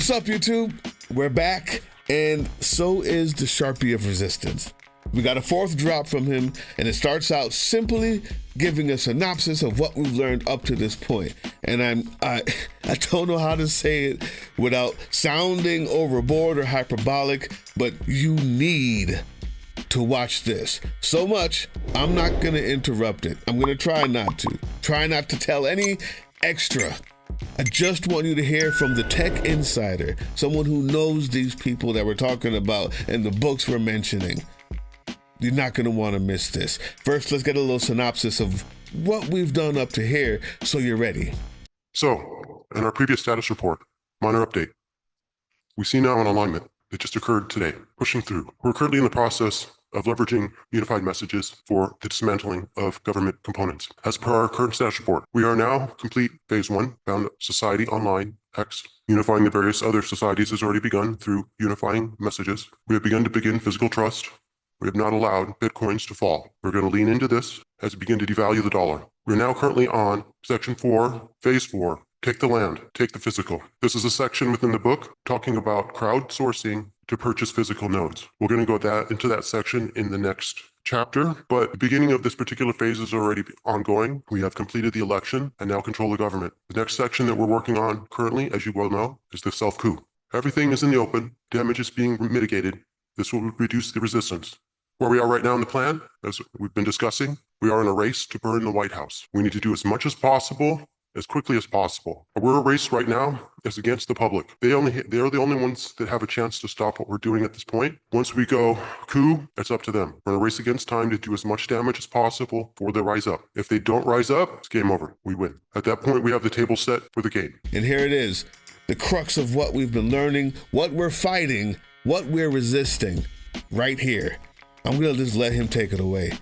What's up, YouTube? We're back, and so is the Sharpie of Resistance. We got a fourth drop from him, and it starts out simply giving a synopsis of what we've learned up to this point. And I don't know how to say it without sounding overboard or hyperbolic, but you need to watch this. So much, I'm not gonna interrupt it. I'm gonna try not to. Try not to tell any extra. I just want you to hear from the tech insider, someone who knows these people that we're talking about and the books we're mentioning. You're not going to want to miss this. First, let's get a little synopsis of what we've done up to here so you're ready. So, in our previous status report, minor update. We see now an alignment that just occurred today, pushing through. We're currently in the process of leveraging unified messages for the dismantling of government components. As per our current status report, we are now complete phase 1, found Society Online X. Unifying the various other societies has already begun through unifying messages. We have begun to begin physical trust. We have not allowed Bitcoins to fall. We're going to lean into this as we begin to devalue the dollar. We're now currently on section 4, phase 4, take the land, take the physical. This is a section within the book talking about crowdsourcing to purchase physical nodes. We're going to go into that section in the next chapter, but the beginning of this particular phase is already ongoing. We have completed the election and now control the government. The next section that we're working on currently, as you well know, is the self-coup. Everything is in the open. Damage is being mitigated. This will reduce the resistance. Where we are right now in the plan, as we've been discussing, we are in a race to burn the White House. We need to do as much as possible, as quickly as possible. We're a race right now is against the public. They are the only ones that have a chance to stop what we're doing at this point. Once we go coup, it's up to them. We're in a race against time to do as much damage as possible before they rise up. If they don't rise up, it's game over. We win. At that point, we have the table set for the game. And here it is, the crux of what we've been learning, what we're fighting, what we're resisting, right here. I'm going to just let him take it away.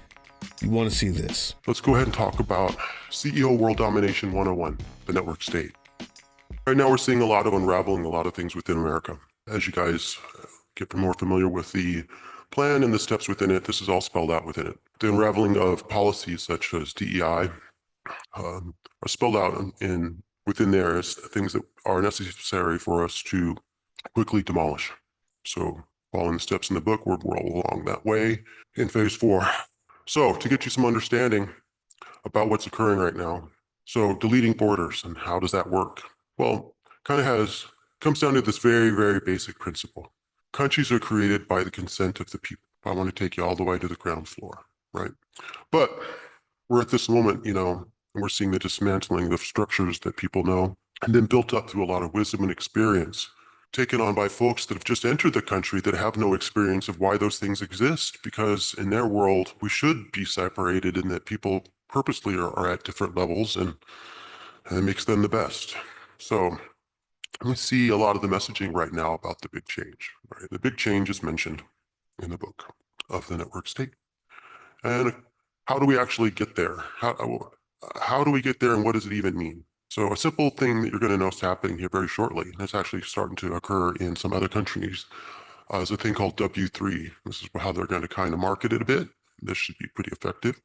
You want to see this. Let's go ahead and talk about CEO World Domination 101, the network state. Right now we're seeing a lot of unraveling, a lot of things within America. As you guys get more familiar with the plan and the steps within it, this is all spelled out within it. The unraveling of policies such as DEI are spelled out within there as things that are necessary for us to quickly demolish. So following the steps in the book, we're all along that way in phase 4. So to get you some understanding about what's occurring right now. So deleting borders and how does that work? Well, comes down to this very, very basic principle. Countries are created by the consent of the people. I want to take you all the way to the ground floor, right? But we're at this moment, and we're seeing the dismantling of structures that people know and then built up through a lot of wisdom and experience, taken on by folks that have just entered the country that have no experience of why those things exist, because in their world, we should be separated and that people purposely are at different levels and it makes them the best. So we see a lot of the messaging right now about the big change, right? The big change is mentioned in the book of the network state. And how do we actually get there? How do we get there and what does it even mean? So a simple thing that you're going to notice happening here very shortly, and it's actually starting to occur in some other countries, is a thing called W3. This is how they're going to kind of market it a bit. This should be pretty effective.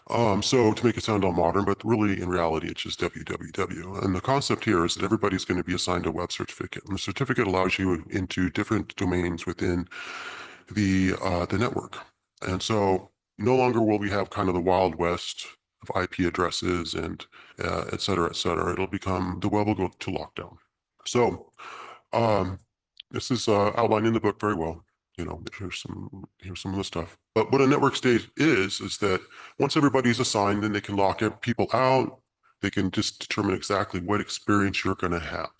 So to make it sound all modern, but really in reality, it's just www. And the concept here is that everybody's going to be assigned a web certificate. And the certificate allows you into different domains within the network. And so no longer will we have kind of the Wild West of IP addresses and et cetera, et cetera. It'll become, the web will go to lockdown. So this is outlined in the book very well. Here's some of the stuff. But what a network state is that once everybody's assigned, then they can lock people out. They can just determine exactly what experience you're going to have,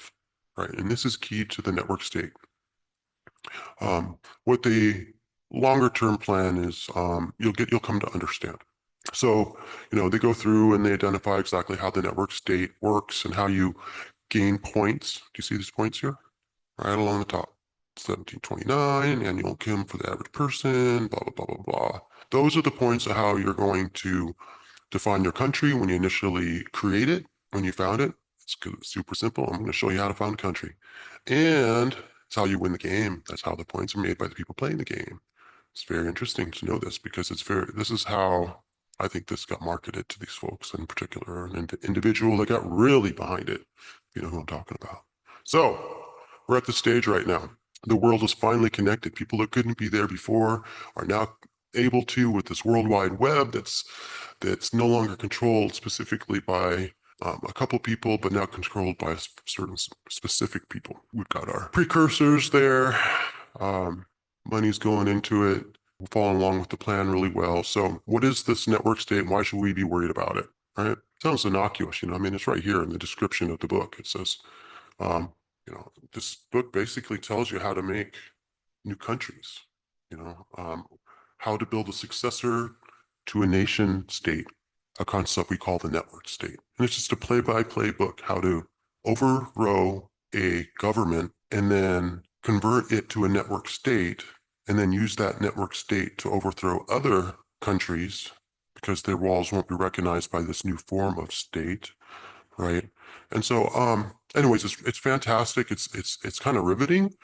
right? And this is key to the network state. What the longer term plan is, you'll come to understand. So, they go through and they identify exactly how the network state works and how you gain points. Do you see these points here? Right along the top. 1729, annual income for the average person, blah, blah, blah, blah, blah. Those are the points of how you're going to define your country when you initially create it, when you found it. It's super simple. I'm going to show you how to found a country. And it's how you win the game. That's how the points are made by the people playing the game. It's very interesting to know this because this is how I think this got marketed to these folks in particular, an individual that got really behind it. You know who I'm talking about. So we're at the stage right now. The world is finally connected. People that couldn't be there before are now able to, with this World Wide Web that's no longer controlled specifically by a couple people, but now controlled by certain specific people. We've got our precursors there. Money's going into it. We're following along with the plan really well. So what is this network state? Why should we be worried about it? Right? Sounds innocuous, I mean, it's right here in the description of the book. It says, this book basically tells you how to make new countries, how to build a successor to a nation state, a concept we call the network state. And it's just a play-by-play book, how to overthrow a government and then convert it to a network state, and then use that network state to overthrow other countries because their walls won't be recognized by this new form of state, right? And so, anyways, it's fantastic. It's kind of riveting.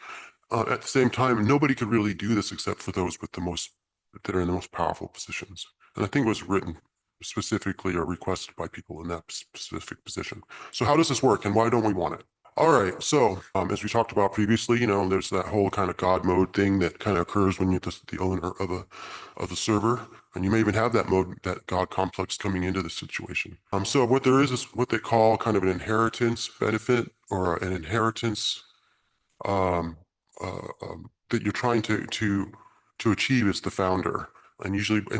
At the same time, nobody could really do this except for those that are in the most powerful positions. And I think it was written specifically or requested by people in that specific position. So how does this work, and why don't we want it? All right, so as we talked about previously, there's that whole kind of God mode thing that kind of occurs when you're the owner of the server, and you may even have that mode, that God complex coming into the situation. So what there is what they call kind of an inheritance benefit, or an inheritance that you're trying to achieve as the founder. And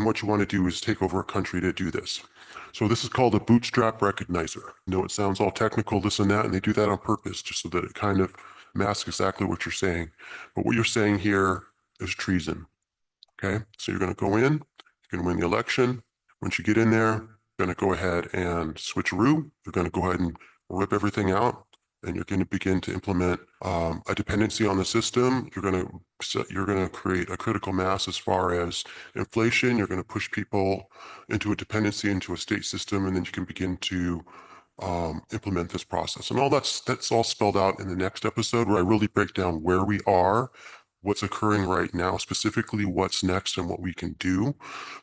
what you want to do is take over a country to do this. So this is called a bootstrap recognizer. It sounds all technical, this and that, and they do that on purpose just so that it kind of masks exactly what you're saying. But what you're saying here is treason. Okay, so you're going to go in, you're going to win the election. Once you get in there, you're going to go ahead and switcheroo. You're going to go ahead and rip everything out, and you're going to begin to implement a dependency on the system. You're going to create a critical mass as far as inflation. You're going to push people into a dependency, into a state system, and then you can begin to implement this process. And all that's all spelled out in the next episode, where I really break down where we are, what's occurring right now, specifically what's next and what we can do.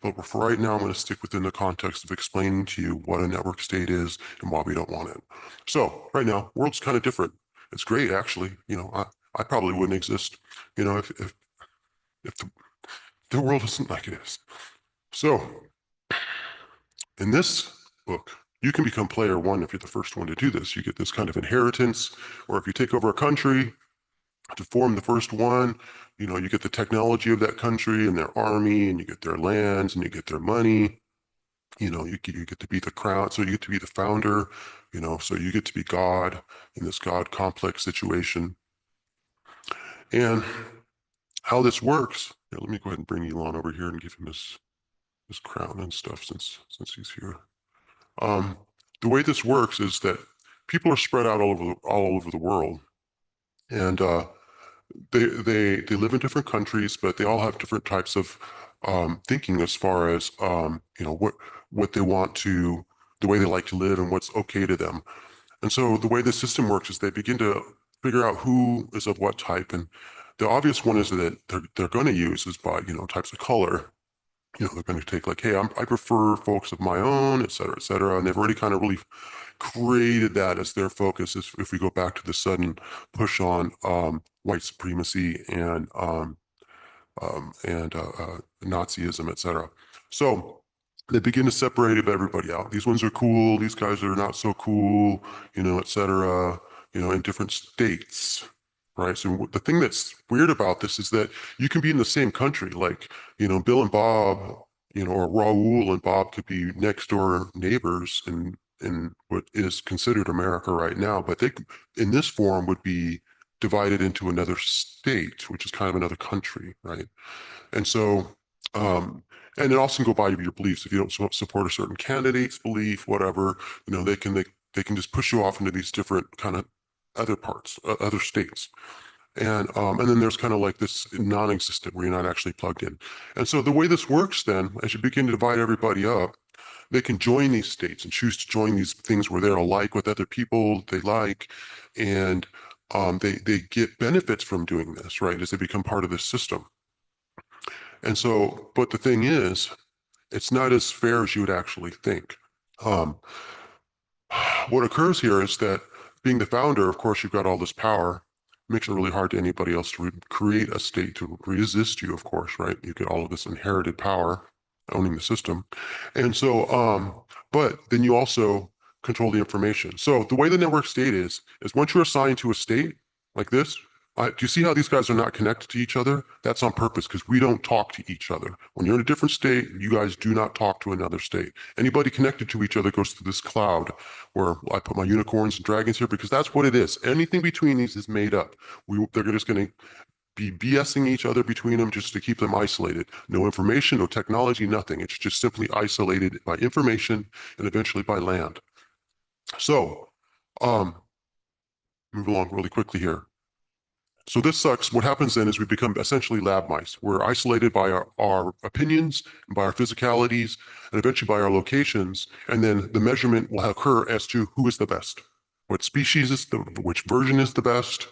But for right now, I'm going to stick within the context of explaining to you what a network state is and why we don't want it. So right now, world's kind of different. It's great, actually. I probably wouldn't exist, if the world isn't like it is. So in this book, you can become player one if you're the first one to do this. You get this kind of inheritance, or if you take over a country to form the first one, you get the technology of that country and their army, and you get their lands, and you get their money. You get to be the crown, so you get to be the founder, so you get to be God in this God complex situation. And how this works, let me go ahead and bring Elon over here and give him his crown and stuff since he's here. The way this works is that people are spread out all over the world, and they live in different countries, but they all have different types of thinking as far as what they want to, the way they like to live, and what's okay to them. And so the way the system works is they begin to figure out who is of what type, and the obvious one is that they're going to use is by types of color. They're going to take like, hey, I prefer folks of my own, et cetera, and they've already kind of really created that as their focus. If we go back to the sudden push on white supremacy and Nazism, et cetera. So they begin to separate everybody out. These ones are cool. These guys are not so cool, et cetera, in different states. Right. So the thing that's weird about this is that you can be in the same country, like, Bill and Bob, or Raul and Bob could be next door neighbors in what is considered America right now, but they, in this form, would be divided into another state, which is kind of another country, right? And so, and it also can go by your beliefs. If you don't support a certain candidate's belief, whatever, they can just push you off into these different kind of other parts, other states. And then there's kind of like this non-existent where you're not actually plugged in. And so the way this works then, as you begin to divide everybody up, they can join these states and choose to join these things where they're alike with other people they like. And they get benefits from doing this, right, as they become part of this system. And so, but the thing is, it's not as fair as you would actually think. What occurs here is that being the founder, of course, you've got all this power, makes it really hard to anybody else to create a state to resist you, of course, right? You get all of this inherited power owning the system. And so, but then you also control the information. So the way the network state is once you're assigned to a state like this, do you see how these guys are not connected to each other? That's on purpose because we don't talk to each other. When you're in a different state, you guys do not talk to another state. Anybody connected to each other goes through this cloud where I put my unicorns and dragons here because that's what it is. Anything between these is made up. They're just going to be BSing each other between them just to keep them isolated. No information, no technology, nothing. It's just simply isolated by information and eventually by land. So, move along really quickly here. So this sucks. What happens then is we become essentially lab mice. We're isolated by our opinions, and by our physicalities, and eventually by our locations. And then the measurement will occur as to who is the best, what species is which version is the best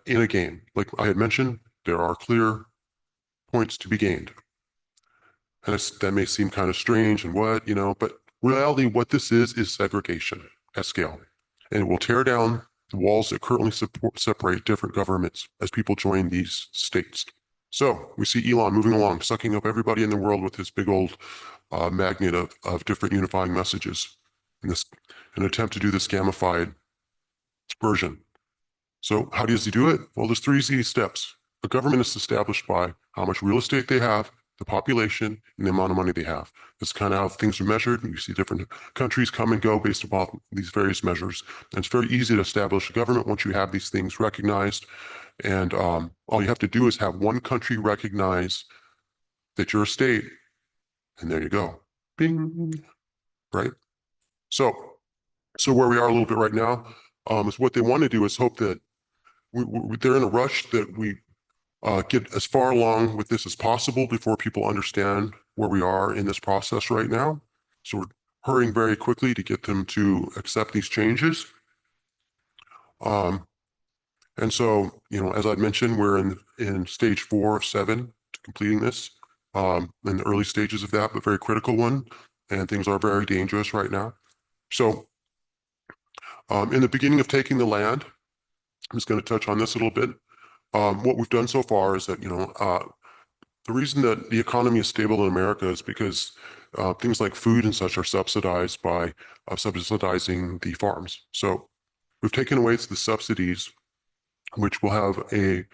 in a game. Like I had mentioned, there are clear points to be gained. And that may seem kind of strange and but reality, what this is segregation at scale. And it will tear down the walls that currently separate different governments as people join these states. So we see Elon moving along, sucking up everybody in the world with his big old magnet of different unifying messages in an attempt to do this gamified version. So how does he do it? Well, there's 3 easy steps. A government is established by how much real estate they have, the population, and the amount of money they have. That's kind of how things are measured. You see different countries come and go based upon these various measures. And it's very easy to establish a government once you have these things recognized. And all you have to do is have one country recognize that you're a state, and there you go. Bing, right? So where we are a little bit right now is what they want to do is hope that they're in a rush that we get as far along with this as possible before people understand where we are in this process right now. So we're hurrying very quickly to get them to accept these changes. And so, as I'd mentioned, we're in stage 4 of 7 to completing this, in the early stages of that, but very critical one. And things are very dangerous right now. So in the beginning of taking the land, I'm just going to touch on this a little bit. What we've done so far is that, the reason that the economy is stable in America is because things like food and such are subsidized by subsidizing the farms. So we've taken away the subsidies, which will have a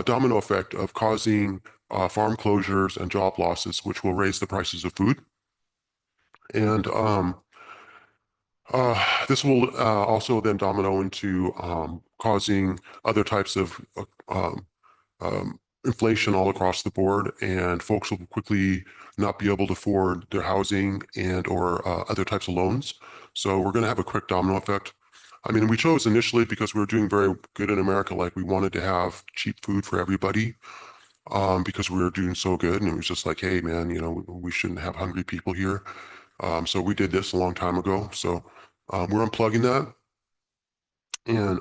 domino effect of causing farm closures and job losses, which will raise the prices of food. And this will also then domino into causing other types of inflation all across the board, and folks will quickly not be able to afford their housing and or other types of loans. So we're going to have a quick domino effect. I mean, we chose initially because we were doing very good in America. Like we wanted to have cheap food for everybody because we were doing so good. And it was just like, hey, man, we shouldn't have hungry people here. So we did this a long time ago. So we're unplugging that. And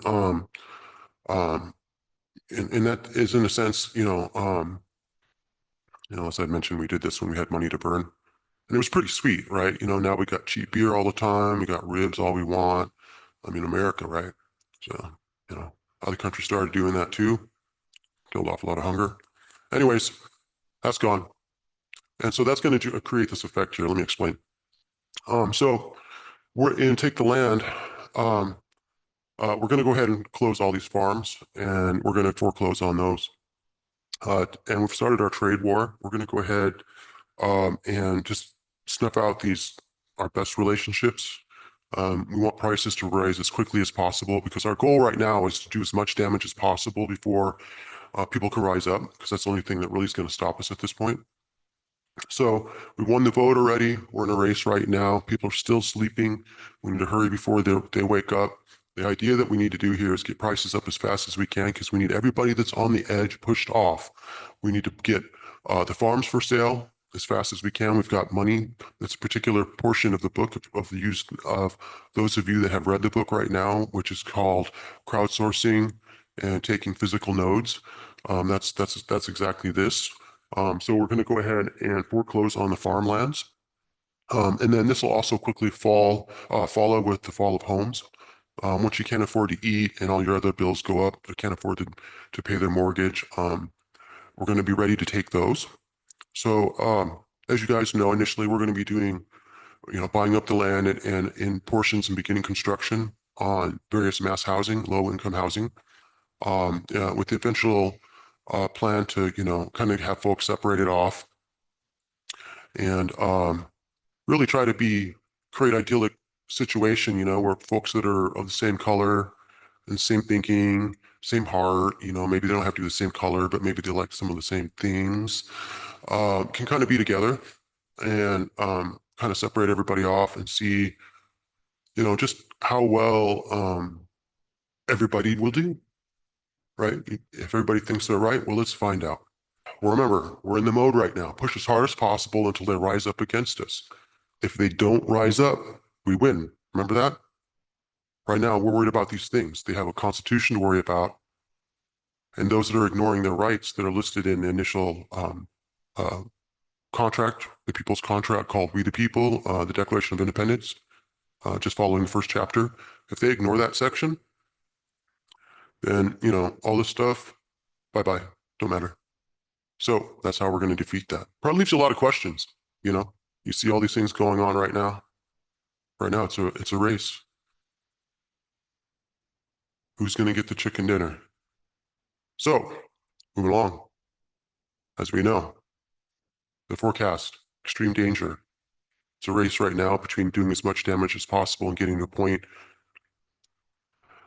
that is in a sense, as I mentioned, we did this when we had money to burn. And it was pretty sweet, right? Now we got cheap beer all the time. We got ribs all we want. I mean, America, right? So, other countries started doing that too. Killed off a lot of hunger. Anyways, that's gone. And so that's going to create this effect here. Let me explain. So we're in Take the Land. We're going to go ahead and close all these farms, and we're going to foreclose on those. And we've started our trade war. We're going to go ahead and just snuff out our best relationships. We want prices to rise as quickly as possible because our goal right now is to do as much damage as possible before people can rise up, because that's the only thing that really is going to stop us at this point. So we won the vote already. We're in a race right now. People are still sleeping. We need to hurry before they wake up. The idea that we need to do here is get prices up as fast as we can because we need everybody that's on the edge pushed off. We need to get the farms for sale as fast as we can. We've got money. That's a particular portion of the book of the use of those of you that have read the book right now, which is called crowdsourcing and taking physical nodes. That's exactly this. So we're going to go ahead and foreclose on the farmlands. And then this will also quickly follow with the fall of homes. Once you can't afford to eat and all your other bills go up, or can't afford to pay their mortgage, we're going to be ready to take those. So as you guys know, initially we're going to be doing, buying up the land and in portions and beginning construction on various mass housing, low-income housing, with the eventual plan to, kind of have folks separated off and really try to create idyllic situation, where folks that are of the same color and same thinking, same heart, maybe they don't have to be the same color, but maybe they like some of the same things, can kind of be together and kind of separate everybody off and see, just how well everybody will do, right? If everybody thinks they're right, well, let's find out. Well, remember, we're in the mode right now. Push as hard as possible until they rise up against us. If they don't rise up, we win. Remember that? Right now, we're worried about these things. They have a constitution to worry about. And those that are ignoring their rights that are listed in the initial contract, the people's contract called We the People, the Declaration of Independence, just following the first chapter. If they ignore that section, then, all this stuff, bye-bye, don't matter. So that's how we're going to defeat that. Probably leaves you a lot of questions, You see all these things going on right now. Right now, it's a race. Who's going to get the chicken dinner? So, moving along. As we know, the forecast, extreme danger. It's a race right now between doing as much damage as possible and getting to a point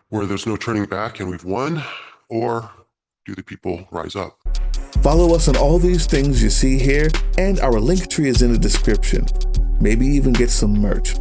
where there's no turning back and we've won, or do the people rise up? Follow us on all these things you see here, and our link tree is in the description. Maybe even get some merch.